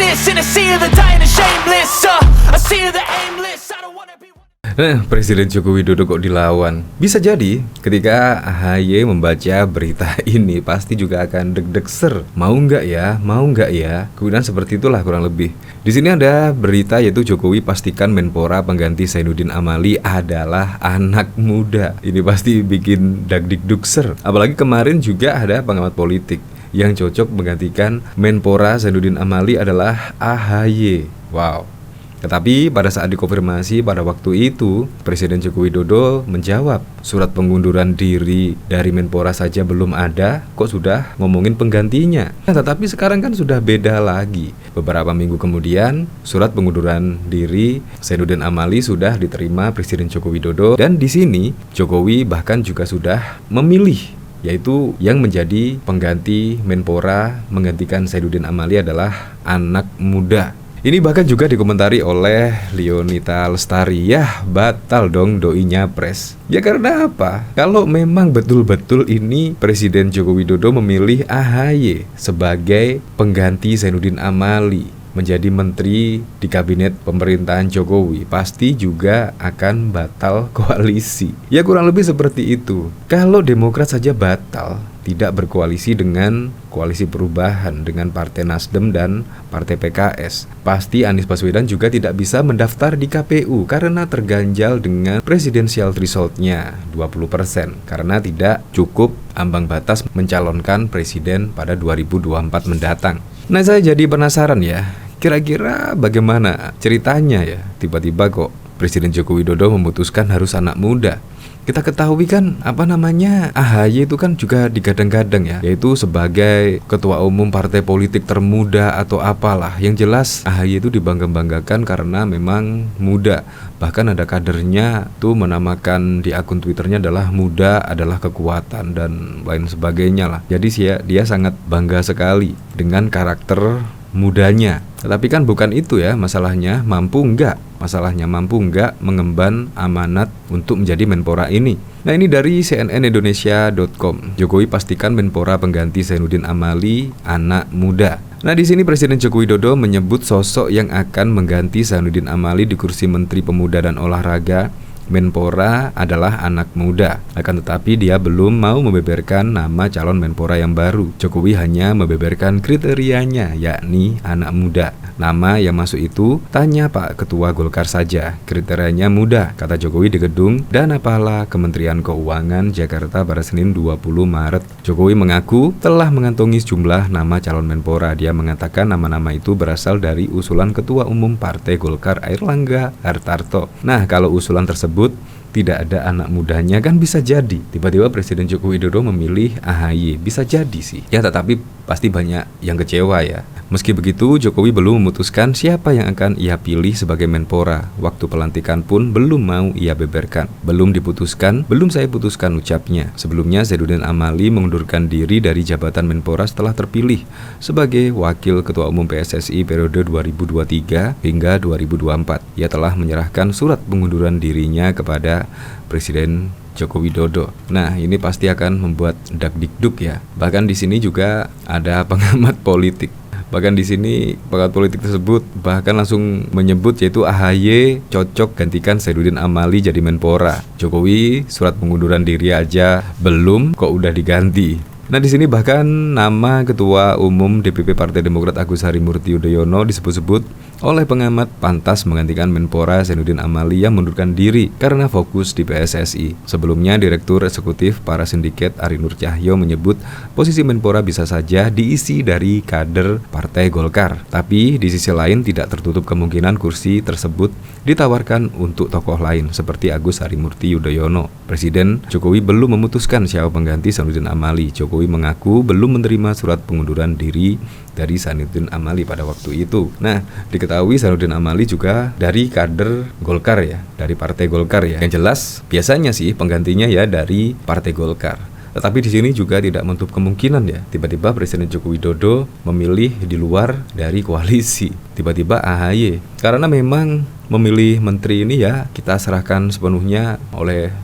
greatness in a sea of the dying and shameless, a sea of the aimless. I don't wanna be. Nah, Presiden Joko Widodo kok dilawan? Bisa jadi ketika AHY membaca berita ini pasti juga akan deg-deg Mau nggak ya? Mau nggak ya? Kemudian seperti itulah kurang lebih. Di sini ada berita yaitu Jokowi pastikan Menpora pengganti Zainuddin Amali adalah anak muda. Ini pasti bikin deg-deg. Apalagi kemarin juga ada pengamat politik yang cocok menggantikan Menpora Zainuddin Amali adalah AHY. Wow. Tetapi pada saat dikonfirmasi pada waktu itu, Presiden Joko Widodo menjawab, surat pengunduran diri dari Menpora saja belum ada, kok sudah ngomongin penggantinya. Nah, tetapi sekarang kan sudah beda lagi. Beberapa minggu kemudian, surat pengunduran diri Zainuddin Amali sudah diterima Presiden Joko Widodo, dan di sini Jokowi bahkan juga sudah memilih, yaitu yang menjadi pengganti Menpora menggantikan Zainuddin Amali adalah anak muda. Ini bahkan juga dikomentari oleh Leonita Lestari, ya batal dong doinya pres. Ya karena apa? Kalau memang betul-betul ini Presiden Joko Widodo memilih AHY sebagai pengganti Zainuddin Amali menjadi menteri di kabinet pemerintahan Jokowi, pasti juga akan batal koalisi. Ya kurang lebih seperti itu. Kalau Demokrat saja batal, tidak berkoalisi dengan Koalisi Perubahan dengan Partai Nasdem dan Partai PKS, pasti Anies Baswedan juga tidak bisa mendaftar di KPU karena terganjal dengan presidensial threshold-nya 20% karena tidak cukup ambang batas mencalonkan presiden pada 2024 mendatang. Nah, saya jadi penasaran ya, kira-kira bagaimana ceritanya ya, tiba-tiba kok Presiden Joko Widodo memutuskan harus anak muda. Kita ketahui kan AHY itu kan juga digadang-gadang ya, yaitu sebagai ketua umum partai politik termuda atau apalah. Yang jelas AHY itu dibangga-banggakan karena memang muda. Bahkan ada kadernya tuh menamakan di akun Twitternya adalah muda adalah kekuatan dan lain sebagainya lah. Jadi dia sangat bangga sekali dengan karakter mudanya. Tetapi kan bukan itu ya masalahnya, mampu enggak mengemban amanat untuk menjadi Menpora ini. Nah, ini dari cnnindonesia.com. Jokowi pastikan Menpora pengganti Zainuddin Amali anak muda. Nah, di sini Presiden Joko Widodo menyebut sosok yang akan mengganti Zainuddin Amali di kursi Menteri Pemuda dan Olahraga Menpora adalah anak muda. Akan tetapi dia belum mau membeberkan nama calon Menpora yang baru. Jokowi hanya membeberkan kriterianya, yakni anak muda. Nama yang masuk itu, tanya Pak Ketua Golkar saja. Kriterianya mudah, kata Jokowi di gedung Dana Pahala Kementerian Keuangan Jakarta pada Senin 20 Maret. Jokowi mengaku telah mengantongi sejumlah nama calon Menpora. Dia mengatakan nama-nama itu berasal dari usulan Ketua Umum Partai Golkar Airlangga Hartarto. Nah, kalau usulan tersebut tidak ada anak mudanya kan bisa jadi tiba-tiba Presiden Joko Widodo memilih AHY, bisa jadi sih ya, tetapi pasti banyak yang kecewa ya. Meski begitu, Jokowi belum memutuskan siapa yang akan ia pilih sebagai Menpora. Waktu pelantikan pun belum mau ia beberkan. Belum diputuskan, belum saya putuskan, ucapnya. Sebelumnya Zainuddin Amali mengundurkan diri dari jabatan Menpora setelah terpilih sebagai Wakil Ketua Umum PSSI periode 2023 hingga 2024. Ia telah menyerahkan surat pengunduran dirinya kepada Presiden Joko Widodo. Nah, ini pasti akan membuat dak-dikduk ya. Bahkan di sini juga ada pengamat politik. Bahkan di sini pengamat politik tersebut bahkan langsung menyebut yaitu AHY cocok gantikan Zainuddin Amali jadi Menpora. Jokowi surat pengunduran diri aja belum kok udah diganti. Nah, di sini bahkan nama Ketua Umum DPP Partai Demokrat Agus Harimurti Yudhoyono disebut-sebut oleh pengamat pantas menggantikan Menpora Zainuddin Amali yang mundurkan diri karena fokus di PSSI. Sebelumnya, Direktur Eksekutif Para Sindiket Ari Nur Cahyo menyebut posisi Menpora bisa saja diisi dari kader Partai Golkar. Tapi di sisi lain tidak tertutup kemungkinan kursi tersebut ditawarkan untuk tokoh lain seperti Agus Harimurti Yudhoyono. Presiden Jokowi belum memutuskan siapa pengganti Zainuddin Amali. Jokowi mengaku belum menerima surat pengunduran diri dari Zainuddin Amali pada waktu itu. Nah, diketahui Zainuddin Amali juga dari kader Golkar ya, dari Partai Golkar ya. Yang jelas biasanya sih penggantinya ya dari Partai Golkar. Tetapi di sini juga tidak menutup kemungkinan ya, tiba-tiba Presiden Joko Widodo memilih di luar dari koalisi, tiba-tiba AHY. Karena memang memilih menteri ini ya kita serahkan sepenuhnya oleh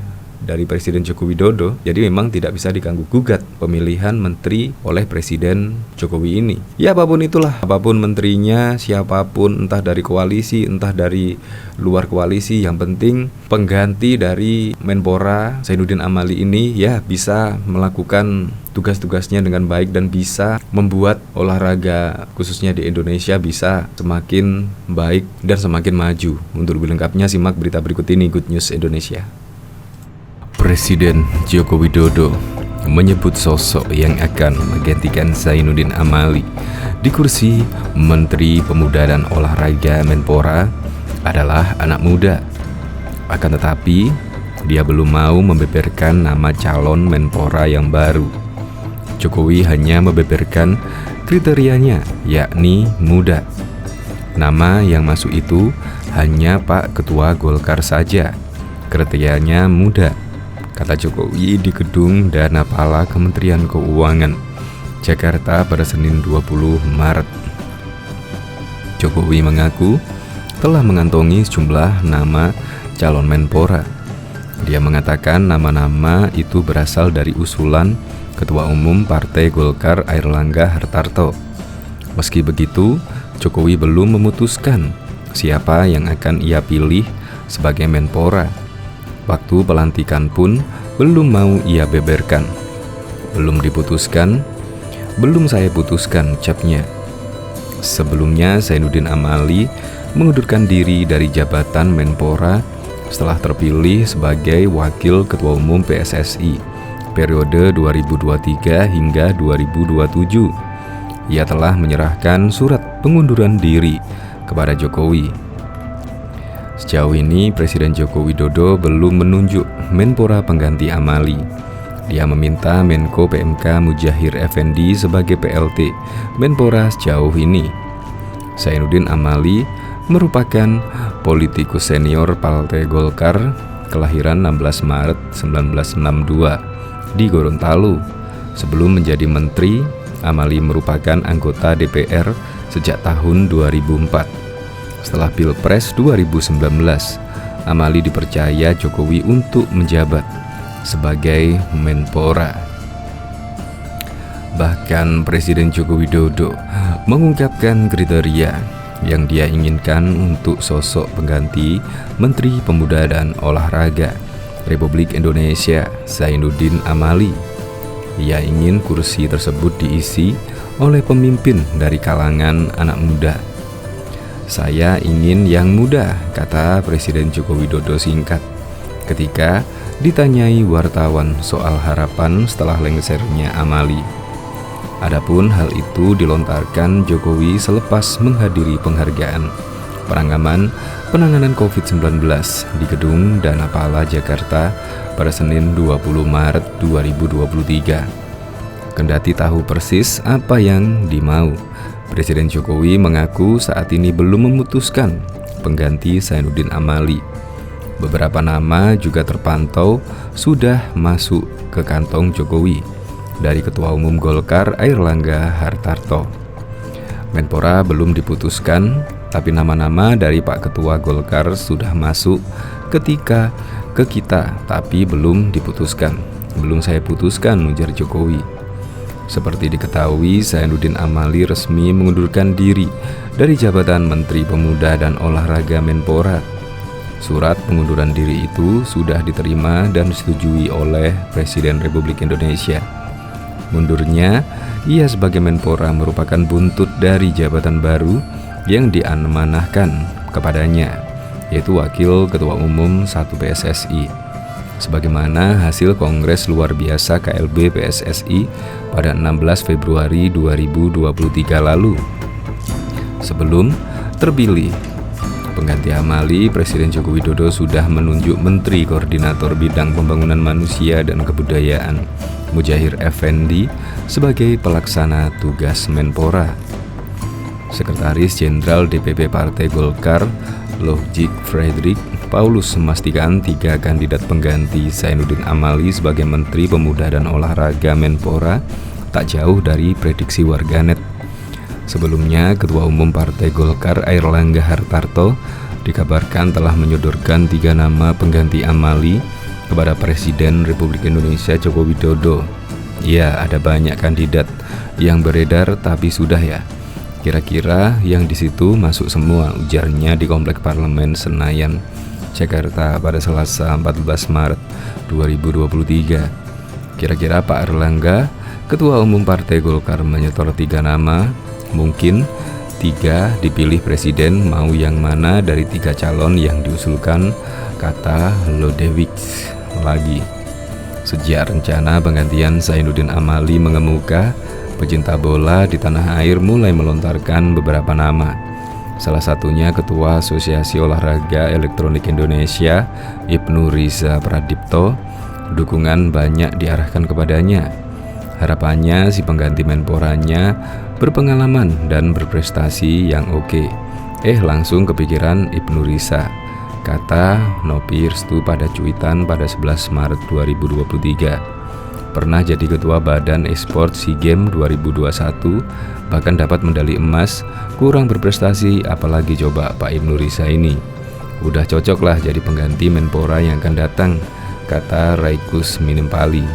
dari Presiden Joko Widodo. Jadi memang tidak bisa diganggu-gugat pemilihan menteri oleh Presiden Jokowi ini. Ya apapun itulah, apapun menterinya, siapapun, entah dari koalisi, entah dari luar koalisi, yang penting pengganti dari Menpora Zainuddin Amali ini ya bisa melakukan tugas-tugasnya dengan baik dan bisa membuat olahraga khususnya di Indonesia bisa semakin baik dan semakin maju. Untuk lebih lengkapnya simak berita berikut ini, Good News Indonesia. Presiden Joko Widodo menyebut sosok yang akan menggantikan Zainuddin Amali di kursi Menteri Pemuda dan Olahraga Menpora adalah anak muda. Akan tetapi, dia belum mau membeberkan nama calon Menpora yang baru. Jokowi hanya membeberkan kriterianya, yakni muda. Nama yang masuk itu hanya Pak Ketua Golkar saja. Kriterianya muda, kata Jokowi di gedung Dana Pala Kementerian Keuangan, Jakarta pada Senin 20 Maret. Jokowi mengaku telah mengantongi sejumlah nama calon Menpora. Dia mengatakan nama-nama itu berasal dari usulan Ketua Umum Partai Golkar Airlangga Hartarto. Meski begitu, Jokowi belum memutuskan siapa yang akan ia pilih sebagai Menpora. Waktu pelantikan pun belum mau ia beberkan. Belum diputuskan, belum saya putuskan, ucapnya. Sebelumnya Zainuddin Amali mengundurkan diri dari jabatan Menpora setelah terpilih sebagai Wakil Ketua Umum PSSI periode 2023 hingga 2027. Ia telah menyerahkan surat pengunduran diri kepada Jokowi. Sejauh ini Presiden Joko Widodo belum menunjuk Menpora pengganti Amali. Dia meminta Menko PMK Mujahir Effendi sebagai PLT Menpora sejauh ini. Zainuddin Amali merupakan politikus senior Partai Golkar kelahiran 16 Maret 1962 di Gorontalo. Sebelum menjadi menteri, Amali merupakan anggota DPR sejak tahun 2004. Setelah Pilpres 2019, Amali dipercaya Jokowi untuk menjabat sebagai Menpora. Bahkan Presiden Joko Widodo mengungkapkan kriteria yang dia inginkan untuk sosok pengganti Menteri Pemuda dan Olahraga Republik Indonesia Zainuddin Amali. Ia ingin kursi tersebut diisi oleh pemimpin dari kalangan anak muda. Saya ingin yang muda, kata Presiden Joko Widodo singkat ketika ditanyai wartawan soal harapan setelah lengsernya Amali. Adapun hal itu dilontarkan Jokowi selepas menghadiri penghargaan penanganan COVID-19 di gedung Dana Pala Jakarta pada Senin 20 Maret 2023. Kendati tahu persis apa yang dimau, Presiden Jokowi mengaku saat ini belum memutuskan pengganti Zainuddin Amali. Beberapa nama juga terpantau sudah masuk ke kantong Jokowi dari Ketua Umum Golkar Airlangga Hartarto. Menpora belum diputuskan, tapi nama-nama dari Pak Ketua Golkar sudah masuk ke kita, tapi belum diputuskan. Belum saya putuskan, ujar Jokowi. Seperti diketahui, Zainuddin Amali resmi mengundurkan diri dari jabatan Menteri Pemuda dan Olahraga Menpora. Surat pengunduran diri itu sudah diterima dan disetujui oleh Presiden Republik Indonesia. Mundurnya ia sebagai Menpora merupakan buntut dari jabatan baru yang diamanahkan kepadanya, yaitu Wakil Ketua Umum 1 PSSI. Sebagaimana hasil Kongres Luar Biasa KLB PSSI pada 16 Februari 2023 lalu. Sebelum terpilih pengganti Amali, Presiden Joko Widodo sudah menunjuk Menteri Koordinator Bidang Pembangunan Manusia dan Kebudayaan Mujahir Effendi sebagai pelaksana tugas Menpora. Sekretaris Jenderal DPP Partai Golkar Logik Frederick Paulus memastikan 3 kandidat pengganti Zainuddin Amali sebagai Menteri Pemuda dan Olahraga Menpora tak jauh dari prediksi warganet. Sebelumnya, Ketua Umum Partai Golkar Airlangga Hartarto dikabarkan telah menyodorkan 3 nama pengganti Amali kepada Presiden Republik Indonesia Joko Widodo. Ya, ada banyak kandidat yang beredar, tapi sudah ya. Kira-kira yang di situ masuk semua, ujarnya di Komplek Parlemen Senayan, Jakarta pada Selasa 14 Maret 2023. Kira-kira Pak Erlangga, Ketua Umum Partai Golkar, menyetor 3 nama. Mungkin 3 dipilih Presiden, mau yang mana dari 3 calon yang diusulkan, kata Lodewijk lagi. Sejak rencana penggantian Zainuddin Amali mengemuka, pecinta bola di tanah air mulai melontarkan beberapa nama. Salah satunya Ketua Asosiasi Olahraga Elektronik Indonesia, Ibnu Riza Pradipto. Dukungan banyak diarahkan kepadanya. Harapannya si pengganti Menporanya berpengalaman dan berprestasi yang oke. Langsung kepikiran Ibnu Riza, kata Nopi Restu pada cuitan pada 11 Maret 2023. Pernah jadi ketua Badan Esport SEA Games 2021, bahkan dapat medali emas, kurang berprestasi, apalagi coba Pak Ibnu Riza ini. Udah cocok lah jadi pengganti Menpora yang akan datang, kata Raikus Minimpali.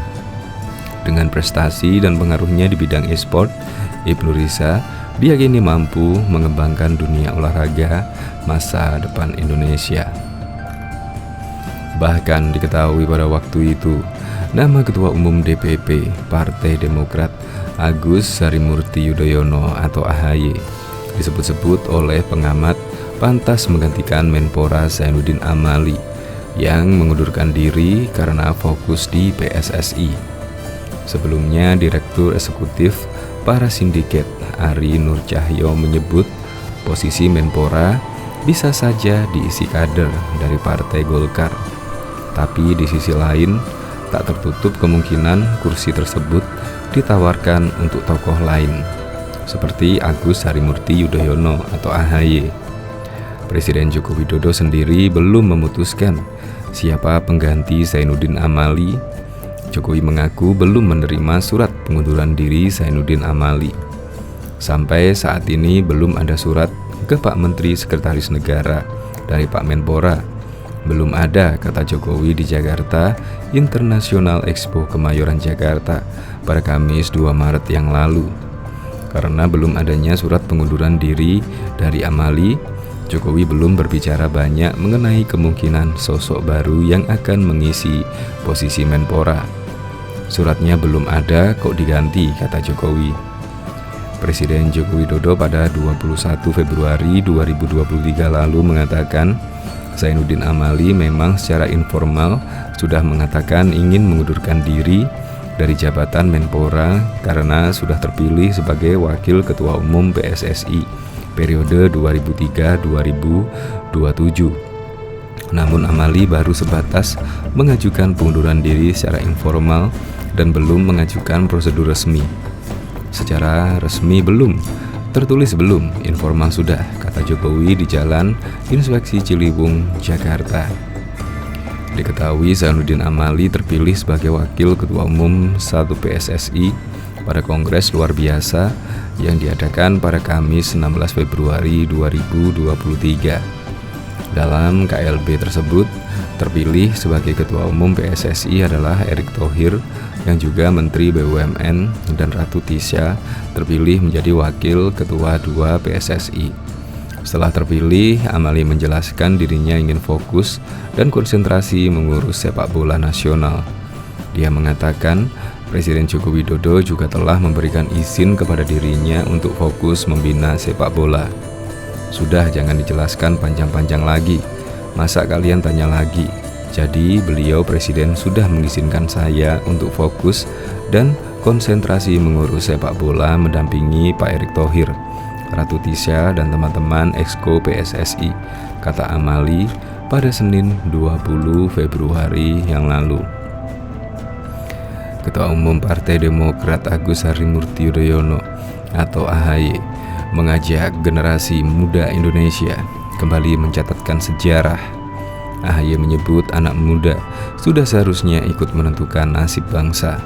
Dengan prestasi dan pengaruhnya di bidang e-sport, Ibnu Riza diyakini mampu mengembangkan dunia olahraga masa depan Indonesia. Bahkan diketahui pada waktu itu, nama Ketua Umum DPP Partai Demokrat Agus Harimurti Yudhoyono atau AHY disebut-sebut oleh pengamat pantas menggantikan Menpora Zainuddin Amali yang mengundurkan diri karena fokus di PSSI. Sebelumnya, Direktur Eksekutif Para Sindiket Ari Nur Cahyo menyebut posisi Menpora bisa saja diisi kader dari Partai Golkar. Tapi di sisi lain, tak tertutup kemungkinan kursi tersebut ditawarkan untuk tokoh lain, seperti Agus Harimurti Yudhoyono atau AHY. Presiden Joko Widodo sendiri belum memutuskan siapa pengganti Zainuddin Amali. Jokowi mengaku belum menerima surat pengunduran diri Zainuddin Amali. Sampai saat ini belum ada surat ke Pak Menteri Sekretaris Negara dari Pak Menpora. Belum ada, kata Jokowi di Jakarta International Expo Kemayoran Jakarta pada Kamis 2 Maret yang lalu. Karena belum adanya surat pengunduran diri dari Amali, Jokowi belum berbicara banyak mengenai kemungkinan sosok baru yang akan mengisi posisi Menpora. Suratnya belum ada, kok diganti, kata Jokowi. Presiden Joko Widodo pada 21 Februari 2023 lalu mengatakan Zainuddin Amali memang secara informal sudah mengatakan ingin mengundurkan diri dari jabatan Menpora karena sudah terpilih sebagai Wakil Ketua Umum PSSI periode 2003-2027. Namun Amali baru sebatas mengajukan pengunduran diri secara informal dan belum mengajukan prosedur resmi. Secara resmi belum, tertulis belum, informal sudah, kata Jokowi di Jalan Inspeksi Ciliwung, Jakarta. Diketahui Zainuddin Amali terpilih sebagai Wakil Ketua Umum 1 PSSI pada Kongres Luar Biasa yang diadakan pada Kamis 16 Februari 2023. Dalam KLB tersebut, terpilih sebagai Ketua Umum PSSI adalah Erick Thohir yang juga Menteri BUMN, dan Ratu Tisha terpilih menjadi Wakil Ketua 2 PSSI. Setelah terpilih, Amali menjelaskan dirinya ingin fokus dan konsentrasi mengurus sepak bola nasional. Dia mengatakan Presiden Joko Widodo juga telah memberikan izin kepada dirinya untuk fokus membina sepak bola. Sudah, jangan dijelaskan panjang-panjang lagi. Masa kalian tanya lagi? Jadi beliau Presiden sudah mengizinkan saya untuk fokus dan konsentrasi mengurus sepak bola mendampingi Pak Erick Thohir, Ratu Tisha dan teman-teman Exco PSSI, kata Amali pada Senin 20 Februari yang lalu. Ketua Umum Partai Demokrat Agus Harimurti Yudhoyono atau AHY mengajak generasi muda Indonesia kembali mencatatkan sejarah. AHY menyebut anak muda sudah seharusnya ikut menentukan nasib bangsa.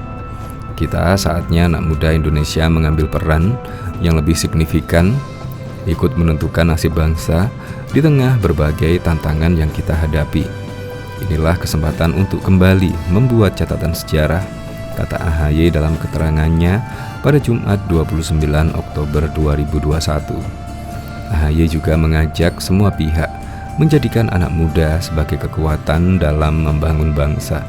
Kita saatnya anak muda Indonesia mengambil peran yang lebih signifikan, ikut menentukan nasib bangsa di tengah berbagai tantangan yang kita hadapi. Inilah kesempatan untuk kembali membuat catatan sejarah, kata AHY dalam keterangannya pada Jumat 29 Oktober 2021. AHY juga mengajak semua pihak menjadikan anak muda sebagai kekuatan dalam membangun bangsa.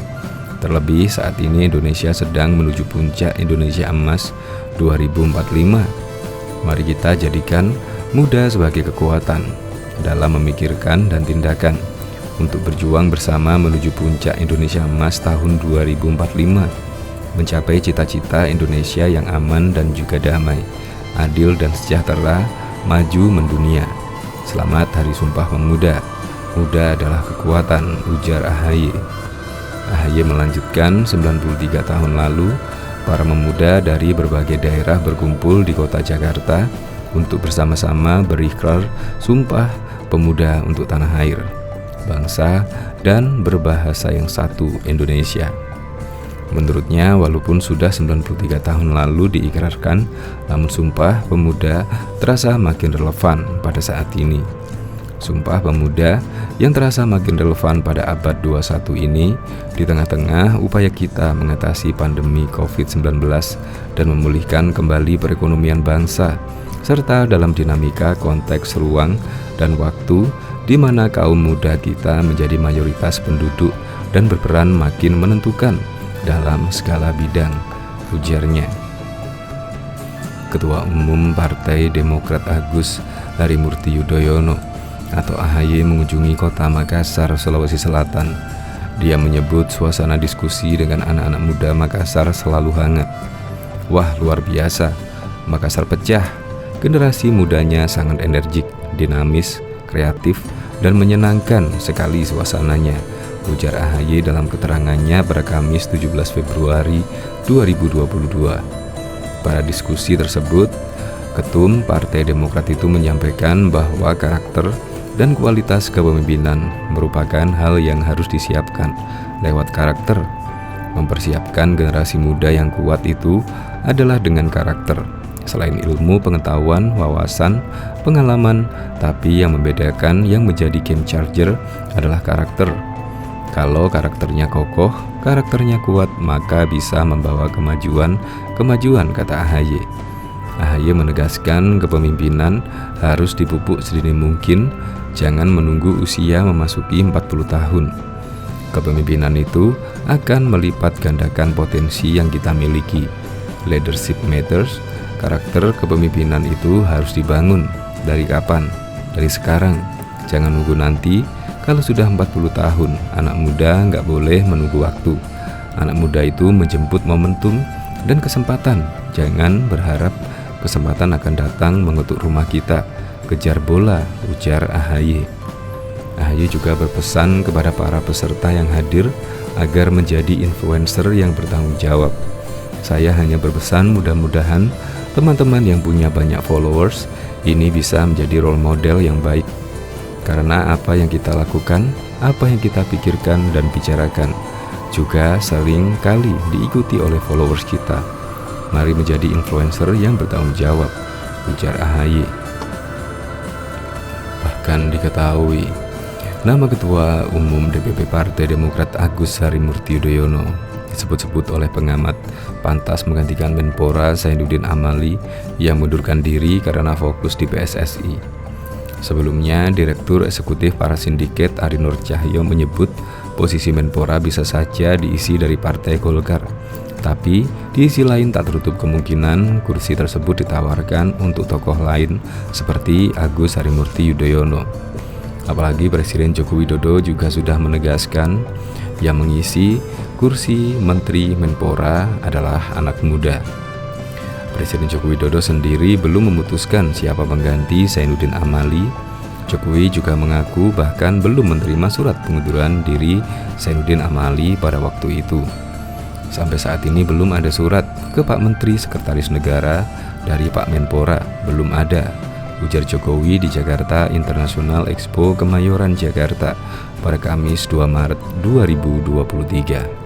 Terlebih saat ini Indonesia sedang menuju puncak Indonesia Emas 2045. Mari kita jadikan muda sebagai kekuatan dalam memikirkan dan tindakan untuk berjuang bersama menuju puncak Indonesia Emas tahun 2045, mencapai cita-cita Indonesia yang aman dan juga damai, adil dan sejahtera, maju mendunia. Selamat Hari Sumpah Pemuda. Muda adalah kekuatan, ujar AHY. AHY melanjutkan, 93 tahun lalu, para pemuda dari berbagai daerah berkumpul di kota Jakarta untuk bersama-sama berikrar Sumpah Pemuda untuk tanah air, bangsa, dan berbahasa yang satu, Indonesia. Menurutnya, walaupun sudah 93 tahun lalu diikrarkan, namun Sumpah Pemuda terasa makin relevan pada saat ini. Sumpah Pemuda yang terasa makin relevan pada abad 21 ini di tengah-tengah upaya kita mengatasi pandemi COVID-19 dan memulihkan kembali perekonomian bangsa, serta dalam dinamika konteks ruang dan waktu di mana kaum muda kita menjadi mayoritas penduduk dan berperan makin menentukan dalam segala bidang, ujarnya. Ketua Umum Partai Demokrat Agus Harimurti Yudhoyono atau AHY mengunjungi kota Makassar, Sulawesi Selatan. Dia menyebut suasana diskusi dengan anak-anak muda Makassar selalu hangat. Wah, luar biasa, Makassar pecah. Generasi mudanya sangat energik, dinamis, kreatif, dan menyenangkan sekali suasananya, ujar AHY dalam keterangannya pada Kamis 17 Februari 2022. Pada diskusi tersebut, Ketum Partai Demokrat itu menyampaikan bahwa karakter dan kualitas kepemimpinan merupakan hal yang harus disiapkan lewat karakter. Mempersiapkan generasi muda yang kuat itu adalah dengan karakter. Selain ilmu, pengetahuan, wawasan, pengalaman, tapi yang membedakan, yang menjadi game changer adalah karakter. Kalau karakternya kokoh, karakternya kuat, maka bisa membawa kemajuan, kata AHY. AHY menegaskan kepemimpinan harus dipupuk sedini mungkin, jangan menunggu usia memasuki 40 tahun. Kepemimpinan itu akan melipat gandakan potensi yang kita miliki. Leadership matters. Karakter kepemimpinan itu harus dibangun. Dari kapan? Dari sekarang. Jangan nunggu nanti. Kalau sudah 40 tahun, anak muda nggak boleh menunggu waktu. Anak muda itu menjemput momentum dan kesempatan. Jangan berharap kesempatan akan datang mengetuk rumah kita. Kejar bola, ujar AHY. AHY juga berpesan kepada para peserta yang hadir agar menjadi influencer yang bertanggung jawab. Saya hanya berpesan mudah-mudahan teman-teman yang punya banyak followers ini bisa menjadi role model yang baik. Karena apa yang kita lakukan, apa yang kita pikirkan dan bicarakan juga sering kali diikuti oleh followers kita. Mari menjadi influencer yang bertanggung jawab, ujar AHY. Bahkan diketahui, nama Ketua Umum DPP Partai Demokrat Agus Harimurti Yudhoyono disebut-sebut oleh pengamat pantas menggantikan Menpora Zainuddin Amali yang mundurkan diri karena fokus di PSSI. Sebelumnya, Direktur Eksekutif para Sindiket Ari Nur Cahyo menyebut posisi Menpora bisa saja diisi dari Partai Golkar. Tapi, di sisi lain tak tertutup kemungkinan kursi tersebut ditawarkan untuk tokoh lain seperti Agus Harimurti Yudhoyono. Apalagi Presiden Joko Widodo juga sudah menegaskan yang mengisi kursi Menteri Menpora adalah anak muda. Presiden Joko Widodo sendiri belum memutuskan siapa pengganti Zainuddin Amali. Jokowi juga mengaku bahkan belum menerima surat pengunduran diri Zainuddin Amali pada waktu itu. Sampai saat ini belum ada surat ke Pak Menteri Sekretaris Negara dari Pak Menpora, belum ada, ujar Jokowi di Jakarta International Expo Kemayoran Jakarta pada Kamis 2 Maret 2023.